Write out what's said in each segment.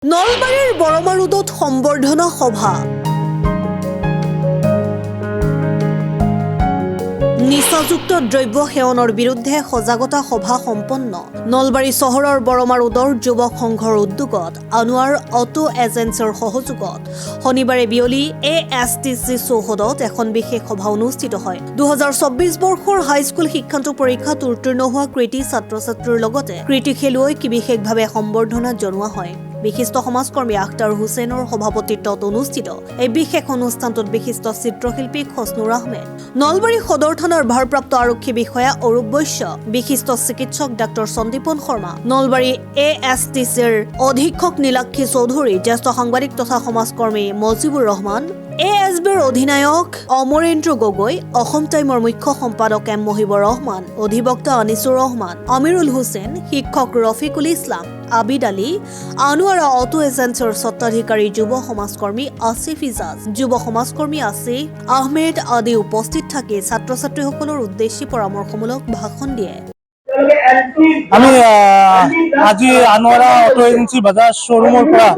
নলবাৰীৰ বৰমাৰুদত সম্বৰ্ধনা সভা নিচাযুক্ত দ্ৰব্য সেৱনৰ বিৰুদ্ধে সজাগতা সভা সম্পন্ন নলবাৰী চহৰৰ বৰমাৰুদৰ যুৱক সংঘৰ উদ্যোগত আনোৱাৰ অটো এজেন্সিৰ সহযোগত শনিবাৰে বিয়লি ASTC চৌহদত এখন বিশেষ সভা অনুষ্ঠিত হয় 2024 বৰ্ষৰ হাইস্কুল শিক্ষান্ত পৰীক্ষাত উত্তীৰ্ণ হোৱা কৃতি ছাত্ৰ-ছাত্ৰীৰ লগতে কৃতি খেলুৱৈক বিশেষভাৱে সম্বৰ্ধনা জনোৱা হয় বিশিষ্ট সমাজকৰ্মী আখতাৰ হুছেইনৰ সভাপতিত্বত অনুষ্ঠিত এই বিশেষ অনুষ্ঠানটোত বিশিষ্ট চিত্ৰশিল্পী খসনুৰ আহমেদ নলবাৰী সদৰ থানাৰ ভাৰপ্ৰাপ্ত আৰক্ষী বিষয়া অৰূপ বৈশ্য বিশিষ্ট চিকিৎসক ডাক্তৰ সন্দীপন শৰ্মা নলবাৰী ASTCৰ অধীক্ষক নীলাক্ষী চৌধুৰী জ্যেষ্ঠ সাংবাদিক তথা সমাজকৰ্মী মজিবুৰ ৰহমান ASBৰ অধিনায়ক অমৰেন্দ্ৰ গগৈ অসম টাইমৰ মুখ্য সম্পাদক M মহিবুৰ ৰহমান অধিবক্তা আনিছুৰ ৰহমান আমিৰুল হুছেইন শিক্ষক ৰফিকুল ইছলাম আবিদ আলী আনোৱাৰা অটো এজেন্সিৰ স্বত্বাধিকাৰী যুৱ সমাজকৰ্মী আসিফ ইজাজ যুৱ সমাজকৰ্মী আসিফ আহমেদ আদি উপস্থিত থাকি ছাত্ৰ-ছাত্ৰীসকলৰ উদ্দেশ্যি পৰামৰ্শমূলক ভাষণ দিয়ে আমি আজি আনোৱাৰা অটো এজেন্সি বাজাজ শ্বৰুমৰ পৰা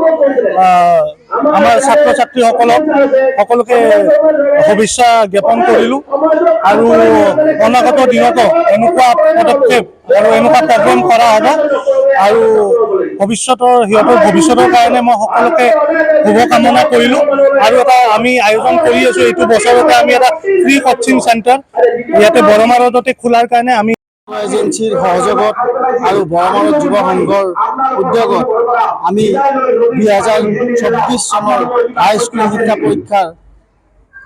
আমাৰ ছাত্ৰ-ছাত্ৰীসকলক সকলোকে শুভেচ্ছা জ্ঞাপন কৰিলোঁ আৰু অনাগত দিনতো এনেকুৱা পদক্ষেপ আৰু এনেকুৱা প্ৰগ্ৰেম কৰা হ'ব আৰু সিহঁতৰ ভৱিষ্যতৰ কাৰণে মই সকলোকে শুভকামনা কৰিলোঁ আৰু এটা আমি আয়োজন কৰি আছোঁ এইটো বছৰতে আমি এটা ফ্ৰী কোচিং চেণ্টাৰ ইয়াতে বৰমাৰুদতে খোলাৰ কাৰণে আমি এজেন্সিৰ সহযোগত আৰু বৰমাৰুদ যুৱ সংঘৰ উদ্যোগত আমি 2024 চনৰ হাইস্কুল শিক্ষা পৰীক্ষাৰ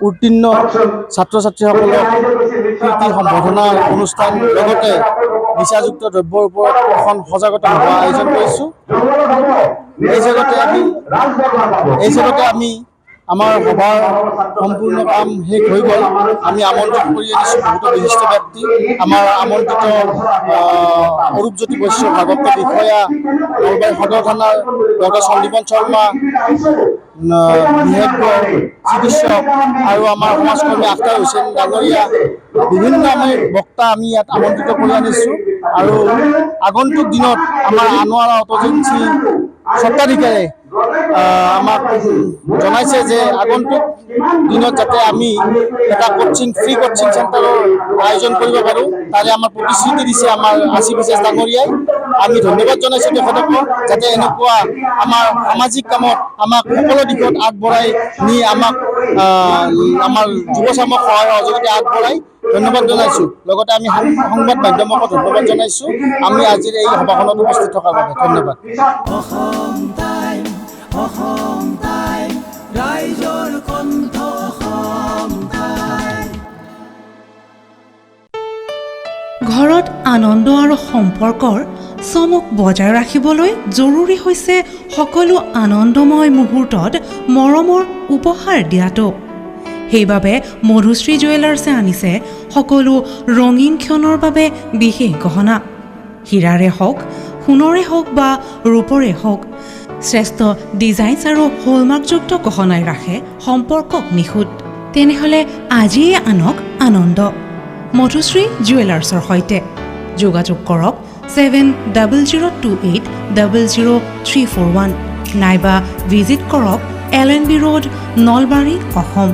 উত্তীৰ্ণ ছাত্ৰ-ছাত্ৰীসকলক কৃতি সম্বৰ্ধনা অনুষ্ঠান লগতে নিচাযুক্ত দ্ৰব্যৰ ওপৰত এখন সজাগতা সভা আয়োজন কৰিছোঁ এই জগতে আমি আমাৰ সভাৰ সম্পূৰ্ণ কাম শেষ হৈ গ'ল আমি আমন্ত্ৰণ কৰি আনিছোঁ বহুতো বিশিষ্ট ব্যক্তি আমাৰ আমন্ত্ৰিত অৰূপজ্যোতি বৈশ্য ভাৰপ্ৰাপ্ত বিষয়া নলবাৰী সদৰ থানাৰ ডক্টৰ সন্দীপন শৰ্মা বিশেষজ্ঞ চিকিৎসক আৰু আমাৰ সমাজকৰ্মী আখতাৰ হুছেইন ডাঙৰীয়া বিভিন্ন আমি বক্তা আমি ইয়াত আমন্ত্ৰিত কৰি আনিছোঁ আৰু আগন্তুক দিনত আমাৰ আনোৱাৰা অটো এজেন্সি স্বত্বাধিকাৰে আমাক জনাইছে যে আগন্তুক দিনত যাতে আমি এটা ফ্ৰী কোচিং চেণ্টাৰৰ আয়োজন কৰিব পাৰোঁ তাৰে আমাৰ প্ৰতিশ্ৰুতি দিছে আমাৰ আসিফ ইজাজ ডাঙৰীয়াই আমি ধন্যবাদ জনাইছোঁ তেখেতক যাতে এনেকুৱা আমাৰ সামাজিক কামত আমাক সকলো দিশত আগবঢ়াই নি আমাক আমাৰ যুৱচামক সহায় সহযোগিতা আগবঢ়াই ধন্যবাদ জনাইছোঁ লগতে আমি সংবাদ মাধ্যমকো ধন্যবাদ জনাইছোঁ আমি আজিৰ এই সভাখনত উপস্থিত থকাৰ বাবে ধন্যবাদ ঘৰত আনন্দ আৰু সম্পৰ্কৰ চমক বজাই ৰাখিবলৈ জৰুৰী হৈছে সকলো আনন্দময় মুহূৰ্তত মৰমৰ উপহাৰ দিয়াটো সেইবাবে মধুশ্ৰী জুৱেলাৰ্ছে আনিছে সকলো ৰঙীন ক্ষণৰ বাবে বিশেষ গহনা হীৰাৰে হওক সোণৰে হওক বা ৰূপৰে হওক শ্ৰেষ্ঠ ডিজাইনছ আৰু হলমাৰ্কযুক্ত গহনাই ৰাখে সম্পৰ্কক নিখুঁত তেনেহ'লে আজিয়ে আনক আনন্দ মধুশ্ৰী জুৱেলাৰ্ছৰ সৈতে যোগাযোগ কৰক 7028000341 নাইবা ভিজিট কৰক LNB ৰোড নলবাৰী অসম